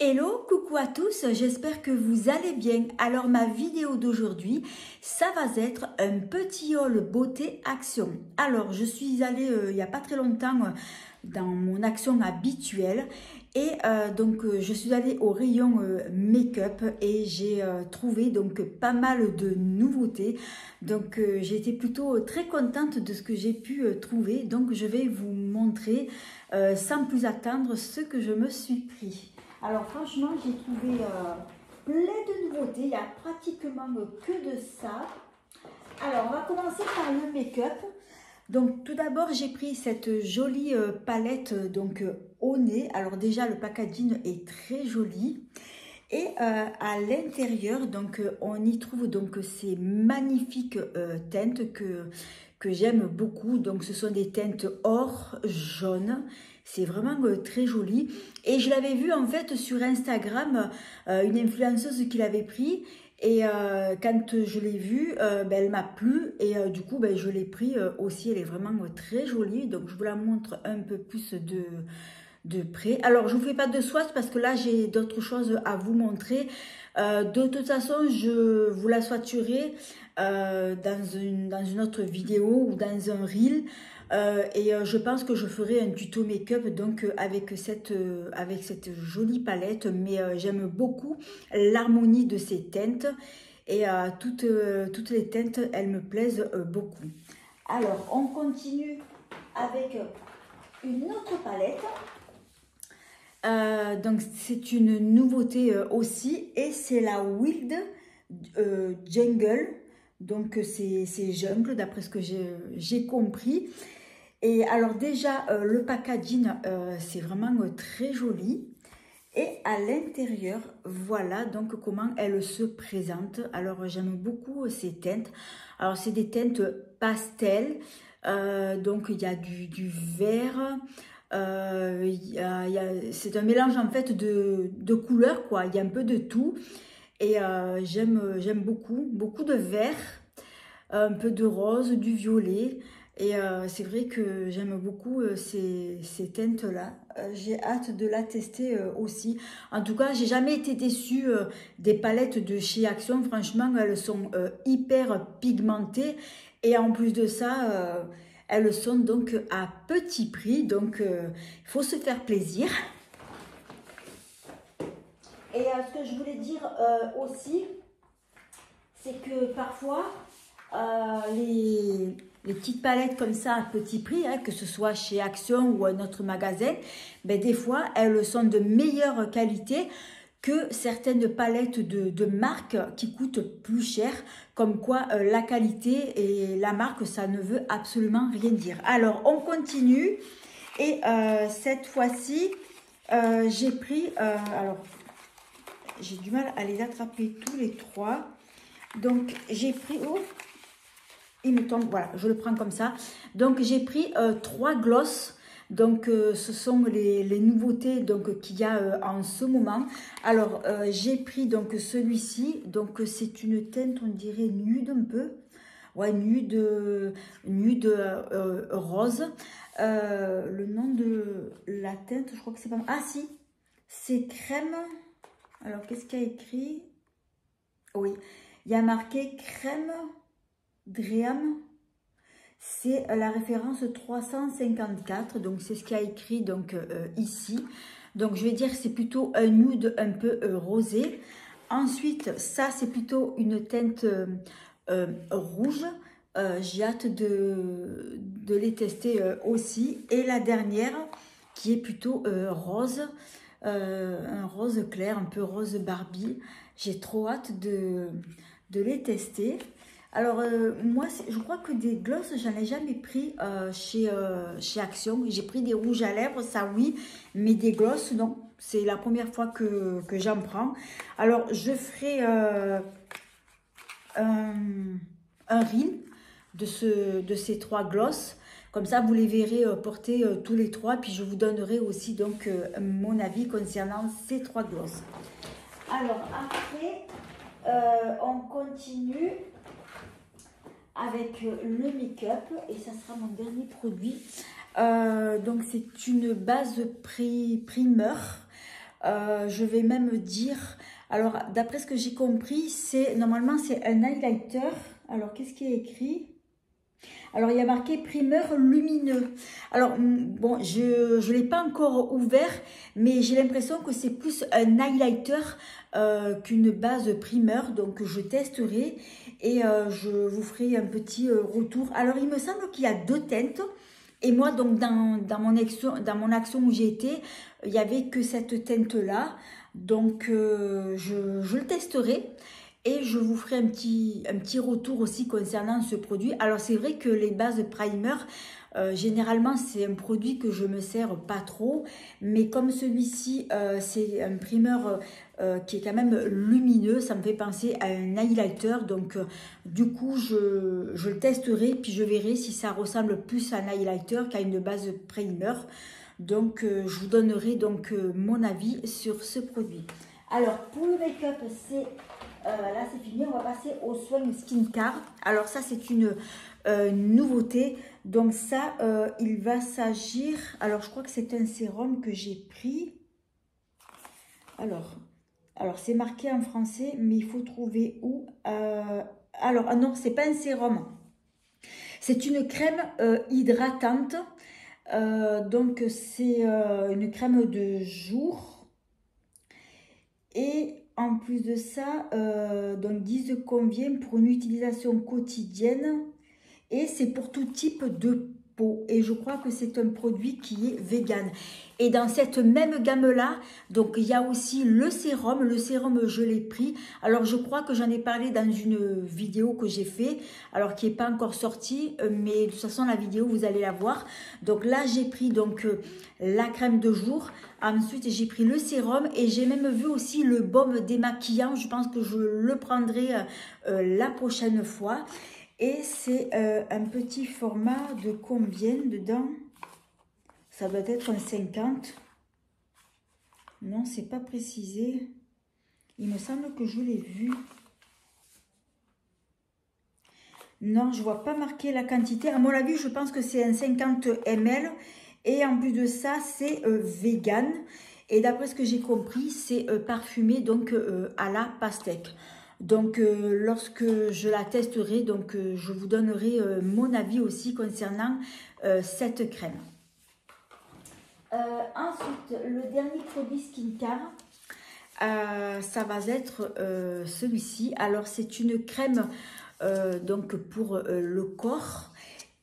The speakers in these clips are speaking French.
Hello, coucou à tous, j'espère que vous allez bien. Alors ma vidéo d'aujourd'hui, ça va être un petit haul beauté action. Alors je suis allée il n'y a pas très longtemps dans mon action habituelle et je suis allée au rayon make-up et j'ai trouvé donc pas mal de nouveautés. Donc j'ai été plutôt très contente de ce que j'ai pu trouver. Donc je vais vous montrer sans plus attendre ce que je me suis pris. Alors franchement, j'ai trouvé plein de nouveautés, il n'y a pratiquement que de ça. Alors on va commencer par le make-up. Donc tout d'abord, j'ai pris cette jolie palette au nez. Alors déjà, le packaging est très joli. Et à l'intérieur, on y trouve donc ces magnifiques teintes que j'aime beaucoup. Donc ce sont des teintes or, jaune. C'est vraiment très joli. Et je l'avais vu en fait sur Instagram, une influenceuse qui l'avait pris. Et quand je l'ai vue, elle m'a plu. Et du coup, je l'ai pris aussi. Elle est vraiment très jolie. Donc je vous la montre un peu plus de près. Alors, je ne vous fais pas de swatch parce que là, j'ai d'autres choses à vous montrer. De toute façon, je vous la swatcherai dans une autre vidéo ou dans un reel. Je pense que je ferai un tuto make-up donc avec cette jolie palette. Mais j'aime beaucoup l'harmonie de ces teintes. Et toutes les teintes, elles me plaisent beaucoup. Alors, on continue avec une autre palette. Donc c'est une nouveauté aussi et c'est la Wild Jungle, donc c'est jungle d'après ce que j'ai compris. Et alors déjà le packaging c'est vraiment très joli et à l'intérieur voilà donc comment elle se présente. Alors j'aime beaucoup ces teintes. Alors c'est des teintes pastel, donc il y a du vert. C'est un mélange en fait de couleurs quoi, il y a un peu de tout et j'aime beaucoup de vert, un peu de rose, du violet et c'est vrai que j'aime beaucoup ces teintes là. J'ai hâte de la tester aussi. En tout cas, j'ai jamais été déçue des palettes de chez Action. Franchement, elles sont hyper pigmentées et en plus de ça elles sont donc à petit prix, donc il faut se faire plaisir. Et ce que je voulais dire aussi, c'est que parfois, les petites palettes comme ça à petit prix, que ce soit chez Action ou un autre magasin, des fois, elles sont de meilleure qualité que certaines palettes de marques qui coûtent plus cher, comme quoi la qualité et la marque, ça ne veut absolument rien dire. Alors, on continue et cette fois-ci, j'ai pris, alors j'ai du mal à les attraper tous les trois, donc j'ai pris, oh, il me tombe, voilà, je le prends comme ça, donc j'ai pris 3 glosses. Donc, ce sont les nouveautés donc qu'il y a en ce moment. Alors, j'ai pris donc celui-ci. Donc, c'est une teinte, on dirait nude un peu. Ouais, nude rose. Le nom de la teinte, je crois que c'est pas... Ah, si, c'est crème. Alors, qu'est-ce qu'il y a écrit? Oui, il y a marqué crème Dream. C'est la référence 354, donc c'est ce qu'il y a écrit donc, ici. Donc je vais dire que c'est plutôt un nude un peu rosé. Ensuite, ça c'est plutôt une teinte rouge. J'ai hâte de les tester aussi. Et la dernière qui est plutôt rose, un rose clair, un peu rose Barbie. J'ai trop hâte de les tester. Alors, moi, je crois que des glosses, j'en ai jamais pris chez Action. J'ai pris des rouges à lèvres, ça oui, mais des glosses, non. C'est la première fois que j'en prends. Alors, je ferai un reel de ces 3 glosses. Comme ça, vous les verrez porter tous les 3. Puis, je vous donnerai aussi donc mon avis concernant ces 3 glosses. Alors, après, on continue avec le make-up et ça sera mon dernier produit. Donc c'est une base primer Je vais même dire, alors d'après ce que j'ai compris, normalement c'est un highlighter. Alors qu'est-ce qui est écrit? Alors il y a marqué primeur lumineux. Alors bon, je ne l'ai pas encore ouvert, mais j'ai l'impression que c'est plus un highlighter qu'une base primeur. Donc je testerai et je vous ferai un petit retour. Alors il me semble qu'il y a deux teintes. Et moi, donc, dans mon action où j'ai été, il n'y avait que cette teinte-là. Donc, je le testerai et je vous ferai un petit retour aussi concernant ce produit. Alors, c'est vrai que les bases primer, généralement, c'est un produit que je ne me sers pas trop. Mais comme celui-ci, c'est un primer qui est quand même lumineux, ça me fait penser à un highlighter. Donc, du coup, je le testerai, puis je verrai si ça ressemble plus à un highlighter qu'à une base primer. Donc, je vous donnerai donc mon avis sur ce produit. Alors, pour le make-up, là, c'est fini. On va passer aux soins Skin Care. Alors, ça, c'est une nouveauté. Donc, ça, il va s'agir... Alors, je crois que c'est un sérum que j'ai pris. Alors, c'est marqué en français, mais il faut trouver où. Alors, ah non, c'est pas un sérum. C'est une crème hydratante. Donc, c'est une crème de jour. Et en plus de ça, donc 10 convient pour une utilisation quotidienne. Et c'est pour tout type de peau. Et je crois que c'est un produit qui est vegan. Et dans cette même gamme-là, donc il y a aussi le sérum. Le sérum, je l'ai pris. Alors, je crois que j'en ai parlé dans une vidéo que j'ai fait. Alors, qui n'est pas encore sortie. Mais de toute façon, la vidéo, vous allez la voir. Donc là, j'ai pris donc la crème de jour. Ensuite, j'ai pris le sérum. Et j'ai même vu aussi le baume démaquillant. Je pense que je le prendrai la prochaine fois. Et c'est un petit format de combien dedans? Ça doit être un 50. Non, c'est pas précisé. Il me semble que je l'ai vu. Non, je vois pas marqué la quantité. À mon avis, je pense que c'est un 50 ml. Et en plus de ça, c'est vegan. Et d'après ce que j'ai compris, c'est parfumé donc à la pastèque. Donc, lorsque je la testerai, donc, je vous donnerai mon avis aussi concernant cette crème. Ensuite, le dernier produit skincare, ça va être celui-ci. Alors, c'est une crème donc pour le corps.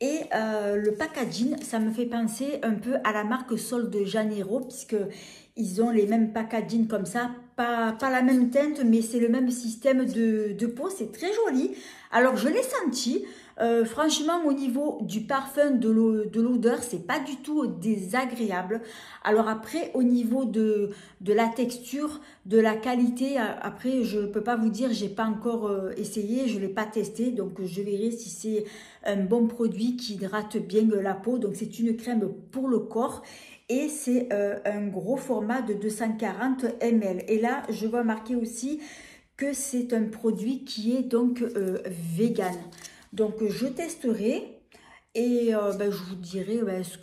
Et le packaging, ça me fait penser un peu à la marque Sol de Janeiro, puisque ils ont les mêmes packaging comme ça, pas la même teinte, mais c'est le même système de peau, c'est très joli. Alors je l'ai senti, franchement au niveau du parfum, de l'odeur, c'est pas du tout désagréable. Alors après au niveau de la texture, de la qualité, après je peux pas vous dire, j'ai pas encore essayé, je l'ai pas testé, donc je verrai si c'est un bon produit qui hydrate bien la peau. Donc c'est une crème pour le corps. Et c'est un gros format de 240 ml. Et là, je vois marqué aussi que c'est un produit qui est donc vegan. Donc, je testerai et je vous dirai ce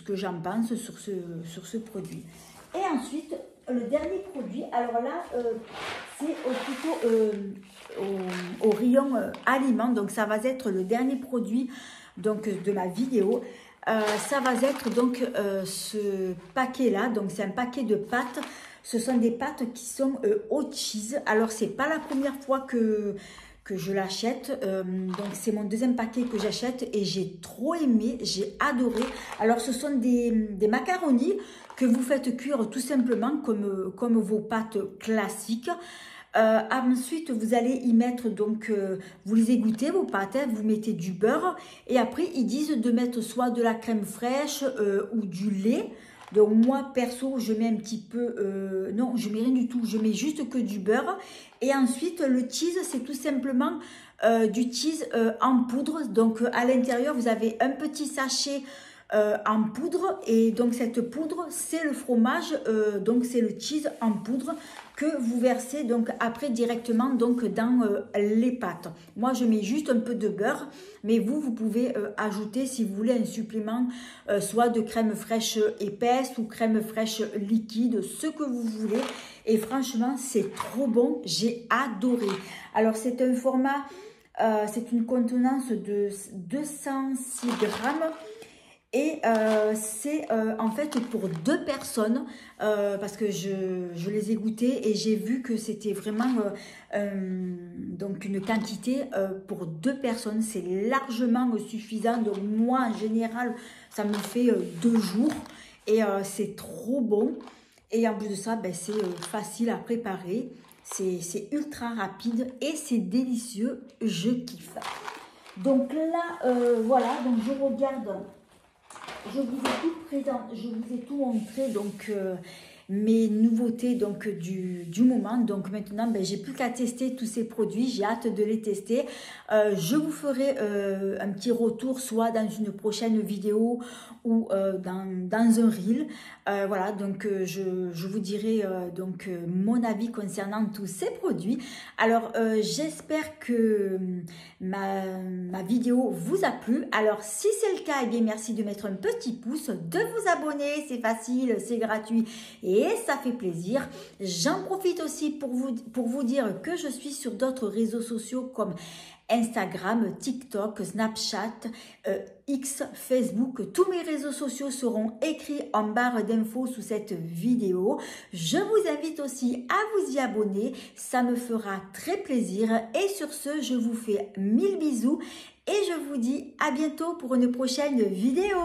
que j'en pense sur ce produit. Et ensuite, le dernier produit, alors là, c'est plutôt au rayon aliments. Donc, ça va être le dernier produit donc, de ma vidéo. Ça va être donc ce paquet là, donc c'est un paquet de pâtes. Ce sont des pâtes qui sont au cheese. Alors c'est pas la première fois que je l'achète, donc c'est mon deuxième paquet que j'achète et j'ai trop aimé, j'ai adoré. Alors ce sont des macaronis que vous faites cuire tout simplement comme vos pâtes classiques. Ensuite, vous allez y mettre, donc, vous les égouttez, vos pâtes, hein, vous mettez du beurre. Et après, ils disent de mettre soit de la crème fraîche ou du lait. Donc, moi, perso, je mets un petit peu... non, je mets rien du tout. Je mets juste que du beurre. Et ensuite, le cheese, c'est tout simplement du cheese en poudre. Donc, à l'intérieur, vous avez un petit sachet en poudre. Et donc cette poudre, c'est le fromage, donc c'est le cheese en poudre que vous versez donc après directement donc dans les pâtes. Moi je mets juste un peu de beurre, mais vous pouvez ajouter si vous voulez un supplément, soit de crème fraîche épaisse ou crème fraîche liquide, ce que vous voulez. Et franchement c'est trop bon, j'ai adoré. Alors c'est un format, c'est une contenance de 206 grammes. Et c'est en fait pour 2 personnes, parce que je les ai goûtés et j'ai vu que c'était vraiment donc une quantité pour 2 personnes. C'est largement suffisant. Donc moi en général, ça me fait 2 jours et c'est trop bon. Et en plus de ça, ben, c'est facile à préparer. C'est ultra rapide et c'est délicieux. Je kiffe. Donc là, voilà, donc je regarde... Je vous ai tout présent, je vous ai tout montré, donc mes nouveautés donc du moment. Donc maintenant, ben, j'ai plus qu'à tester tous ces produits, j'ai hâte de les tester. Je vous ferai un petit retour, soit dans une prochaine vidéo ou dans un reel. Voilà, donc je vous dirai donc mon avis concernant tous ces produits. Alors j'espère que ma vidéo vous a plu. Alors si c'est le cas, eh bien merci de mettre un petit pouce, de vous abonner, c'est facile, c'est gratuit et ça fait plaisir. J'en profite aussi pour vous dire que je suis sur d'autres réseaux sociaux comme Instagram, TikTok, Snapchat, X, Facebook. Tous mes réseaux sociaux seront écrits en barre d'infos sous cette vidéo. Je vous invite aussi à vous y abonner, ça me fera très plaisir. Et sur ce, je vous fais 1000 bisous et je vous dis à bientôt pour une prochaine vidéo.